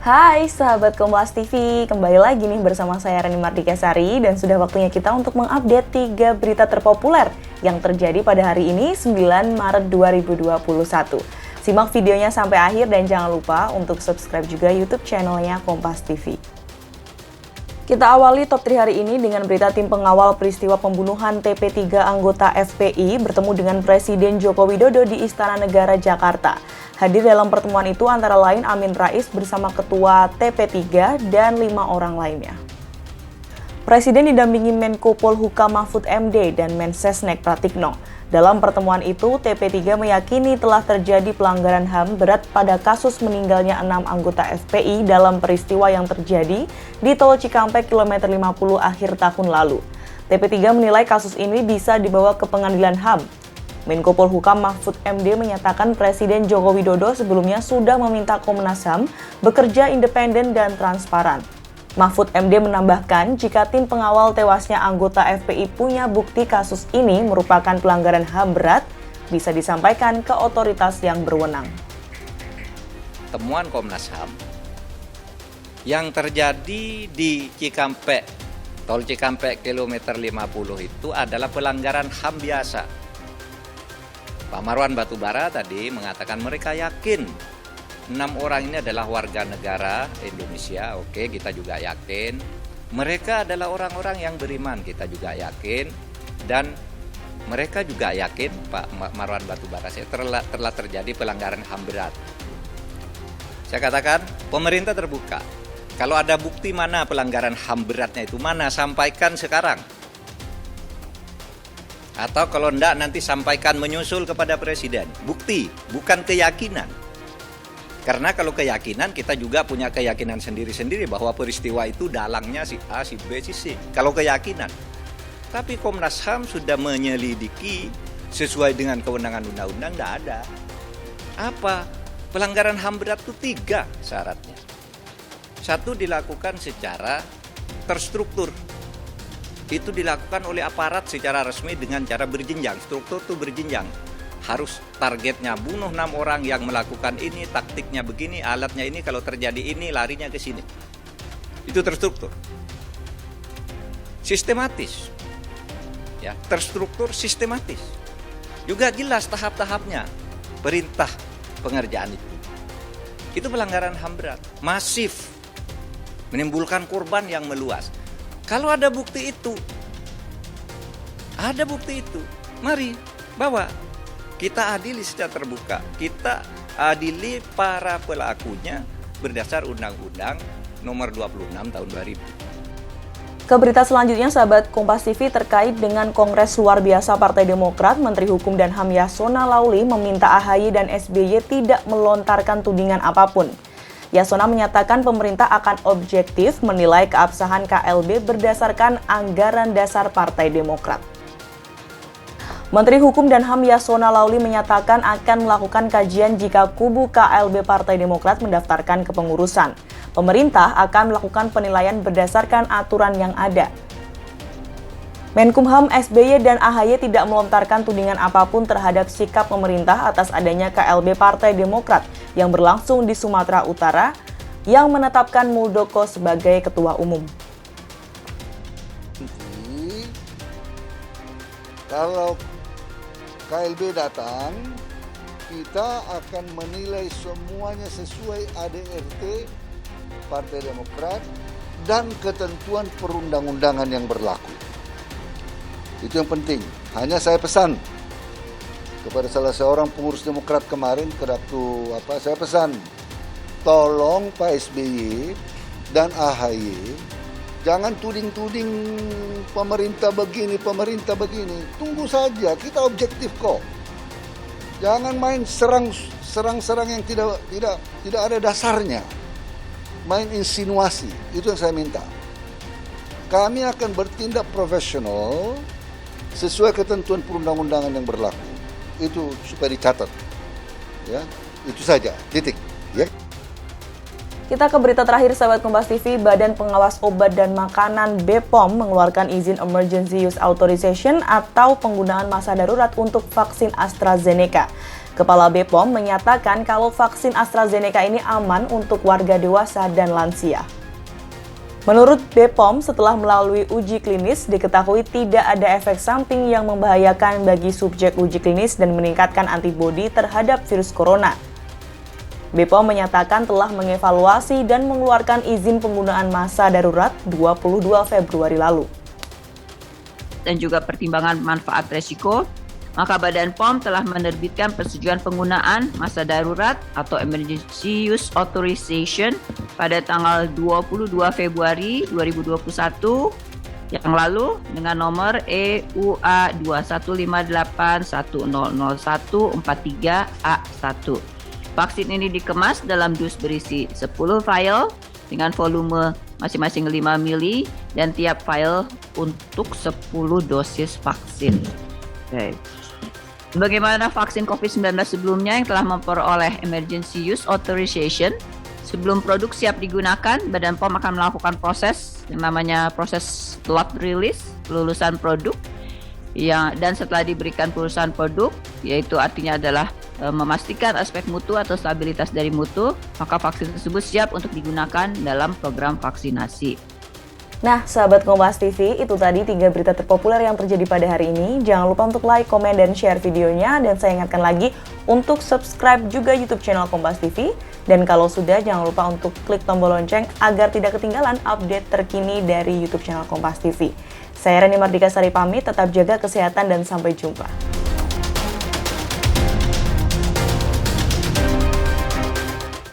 Hai sahabat Kompas TV, kembali lagi nih bersama saya Reni Mardikasari dan sudah waktunya kita untuk mengupdate 3 berita terpopuler yang terjadi pada hari ini 9 Maret 2021. Simak videonya sampai akhir dan jangan lupa untuk subscribe juga YouTube channelnya Kompas TV. Kita awali top 3 hari ini dengan berita tim pengawal peristiwa pembunuhan TP3 anggota FPI bertemu dengan Presiden Joko Widodo di Istana Negara Jakarta. Hadir dalam pertemuan itu antara lain Amin Rais bersama Ketua TP3 dan 5 orang lainnya. Presiden didampingi Menko Polhukam Mahfud MD dan Mensesnek Pratikno. Dalam pertemuan itu, TP3 meyakini telah terjadi pelanggaran HAM berat pada kasus meninggalnya 6 anggota FPI dalam peristiwa yang terjadi di Tol Cikampek kilometer 50 akhir tahun lalu. TP3 menilai kasus ini bisa dibawa ke pengadilan HAM. Menko Polhukam Mahfud MD menyatakan Presiden Joko Widodo sebelumnya sudah meminta Komnas HAM bekerja independen dan transparan. Mahfud MD menambahkan jika tim pengawal tewasnya anggota FPI punya bukti kasus ini merupakan pelanggaran HAM berat, bisa disampaikan ke otoritas yang berwenang. Temuan Komnas HAM yang terjadi di Cikampek, Tol Cikampek kilometer 50 itu adalah pelanggaran HAM biasa. Pak Marwan Batubara tadi mengatakan mereka yakin 6 orang ini adalah warga negara Indonesia. Oke, kita juga yakin. Mereka adalah orang-orang yang beriman, kita juga yakin. Dan mereka juga yakin, Pak Marwan Batubara, telah terjadi pelanggaran HAM berat. Saya katakan, pemerintah terbuka. Kalau ada bukti mana pelanggaran HAM beratnya itu mana, sampaikan sekarang. Atau kalau enggak nanti sampaikan menyusul kepada Presiden. Bukti, bukan keyakinan. Karena kalau keyakinan kita juga punya keyakinan sendiri-sendiri bahwa peristiwa itu dalangnya si A, si B, si C. Kalau keyakinan. Tapi Komnas HAM sudah menyelidiki sesuai dengan kewenangan undang-undang, enggak ada. Apa? Pelanggaran HAM berat itu 3 syaratnya. 1, dilakukan secara terstruktur. Itu dilakukan oleh aparat secara resmi dengan cara berjenjang. Struktur itu berjenjang. Harus targetnya bunuh 6 orang yang melakukan ini, taktiknya begini, alatnya ini, kalau terjadi ini, larinya ke sini. Itu terstruktur. Sistematis. Ya, terstruktur sistematis. Juga jelas tahap-tahapnya. Perintah pengerjaan itu. Itu pelanggaran HAM berat. Masif. Menimbulkan korban yang meluas. Kalau ada bukti itu, mari bawa. Kita adili secara terbuka, kita adili para pelakunya berdasar Undang-Undang Nomor 26 Tahun 2000. Ke berita selanjutnya, sahabat Kompas TV, terkait dengan Kongres Luar Biasa Partai Demokrat, Menteri Hukum dan HAM Yasona Lauli meminta AHY dan SBY tidak melontarkan tudingan apapun. Yasona menyatakan pemerintah akan objektif menilai keabsahan KLB berdasarkan anggaran dasar Partai Demokrat. Menteri Hukum dan HAM Yasona Lauli menyatakan akan melakukan kajian jika kubu KLB Partai Demokrat mendaftarkan kepengurusan. Pemerintah akan melakukan penilaian berdasarkan aturan yang ada. Menkumham SBY dan AHY tidak melontarkan tudingan apapun terhadap sikap pemerintah atas adanya KLB Partai Demokrat yang berlangsung di Sumatera Utara yang menetapkan Muldoko sebagai ketua umum. Kalau KLB datang, kita akan menilai semuanya sesuai ADRT Partai Demokrat dan ketentuan perundang-undangan yang berlaku. Itu yang penting. Hanya saya pesan kepada salah seorang pengurus Demokrat kemarin, saya pesan, tolong Pak SBY dan AHY jangan tuding-tuding pemerintah begini. Tunggu saja, kita objektif kok. Jangan main serang-serang yang tidak ada dasarnya. Main insinuasi, itu yang saya minta. Kami akan bertindak profesional sesuai ketentuan perundang-undangan yang berlaku. Itu supaya dicatat. Ya, itu saja. Titik. Ya. Kita ke berita terakhir, sahabat Kompas TV. Badan Pengawas Obat dan Makanan BPOM mengeluarkan izin Emergency Use Authorization atau penggunaan masa darurat untuk vaksin AstraZeneca. Kepala BPOM menyatakan kalau vaksin AstraZeneca ini aman untuk warga dewasa dan lansia. Menurut BPOM, setelah melalui uji klinis, diketahui tidak ada efek samping yang membahayakan bagi subjek uji klinis dan meningkatkan antibodi terhadap virus corona. BPOM menyatakan telah mengevaluasi dan mengeluarkan izin penggunaan masa darurat 22 Februari lalu. Dan juga pertimbangan manfaat resiko, maka Badan POM telah menerbitkan persetujuan penggunaan masa darurat atau Emergency Use Authorization pada tanggal 22 Februari 2021 yang lalu dengan nomor EUA 2158100143A1. Vaksin ini dikemas dalam dus berisi 10 vial dengan volume masing-masing 5 mili dan tiap vial untuk 10 dosis vaksin. Okay. Bagaimana vaksin COVID-19 sebelumnya yang telah memperoleh Emergency Use Authorization? Sebelum produk siap digunakan, Badan POM akan melakukan proses yang namanya proses lot release, pelulusan produk. Dan setelah diberikan pelulusan produk, yaitu artinya adalah memastikan aspek mutu atau stabilitas dari mutu, maka vaksin tersebut siap untuk digunakan dalam program vaksinasi. Nah, sahabat Kompas TV, itu tadi 3 berita terpopuler yang terjadi pada hari ini. Jangan lupa untuk like, komen, dan share videonya. Dan saya ingatkan lagi untuk subscribe juga YouTube channel Kompas TV. Dan kalau sudah, jangan lupa untuk klik tombol lonceng agar tidak ketinggalan update terkini dari YouTube channel Kompas TV. Saya Reni Mardika Sari pamit, tetap jaga kesehatan dan sampai jumpa.